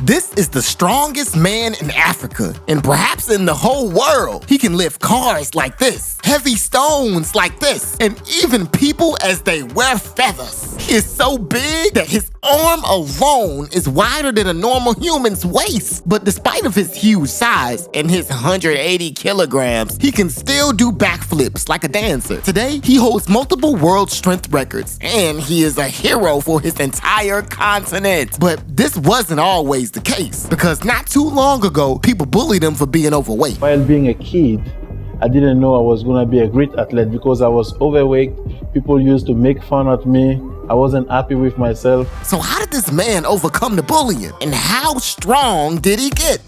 This is the strongest man in Africa, and perhaps in the whole world. He can lift cars like this, heavy stones like this, and even people as they wear feathers. He is so big that his arm alone is wider than a normal human's waist. But despite of his huge size and his 180 kilograms, he can still do backflips like a dancer. Today, he holds multiple world strength records, and he is a hero for his entire continent. But this wasn't always the case, because not too long ago, people bullied him for being overweight. While being a kid, I didn't know I was going to be a great athlete because I was overweight. People used to make fun of me. I wasn't happy with myself. So how did this man overcome the bullying? And how strong did he get?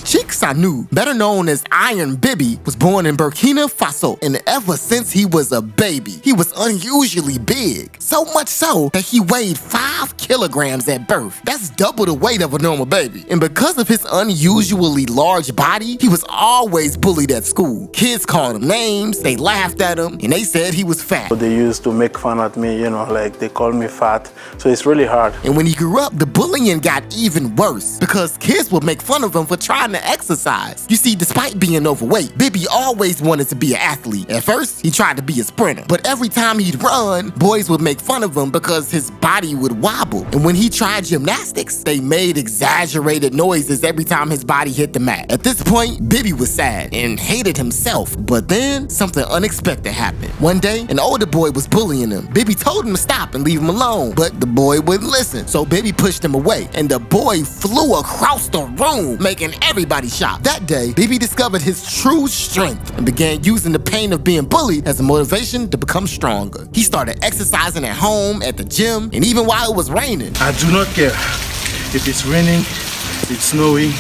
Sheikh Sanu, better known as Iron Biby, was born in Burkina Faso, and ever since he was a baby, he was unusually big. So much so that he weighed 5 kilograms at birth. That's double the weight of a normal baby. And because of his unusually large body, he was always bullied at school. Kids called him names, they laughed at him, and they said he was fat. They used to make fun of me, like they call me fat. So it's really hard. And when he grew up, the bullying got even worse because kids would make fun of him for trying to exercise. You see, despite being overweight, Biby always wanted to be an athlete. At first, he tried to be a sprinter, but every time he'd run, boys would make fun of him because his body would wobble. And when he tried gymnastics, they made exaggerated noises every time his body hit the mat. At this point, Biby was sad and hated himself, but then something unexpected happened. One day, an older boy was bullying him. Biby told him to stop and leave him alone, but the boy wouldn't listen, so Biby pushed him away, and the boy flew across the room, making everybody shocked. That day, Biby discovered his true strength and began using the pain of being bullied as a motivation to become stronger. He started exercising at home, at the gym, and even while it was raining. I do not care if it's raining, it's snowing,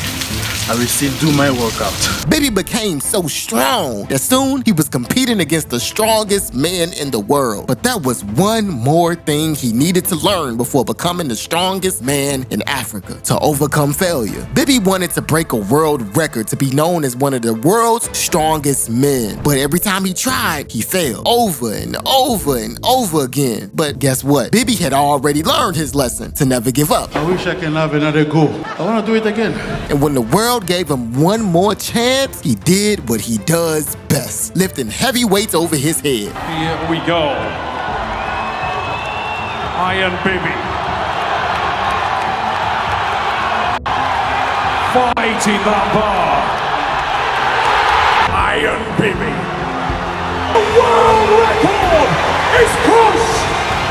I will still do my workout. Biby became so strong that soon he was competing against the strongest men in the world. But there was one more thing he needed to learn before becoming the strongest man in Africa: to overcome failure. Biby wanted to break a world record to be known as one of the world's strongest men. But every time he tried, he failed over and over and over again. But guess what? Biby had already learned his lesson to never give up. I wish I can have another go. I want to do it again. And when the world gave him one more chance, he did what he does best: lifting heavy weights over his head. Here we go. Iron Biby. Fighting that bar. Iron Biby. The world record is crushed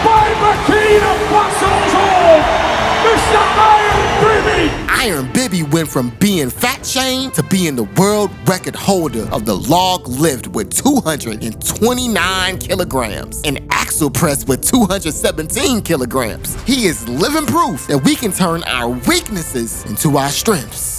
by Burkina Faso's own Mr. Iron Biby. Iron Biby went from being fat shamed to being the world record holder of the log lift with 229 kilograms and axle press with 217 kilograms. He is living proof that we can turn our weaknesses into our strengths.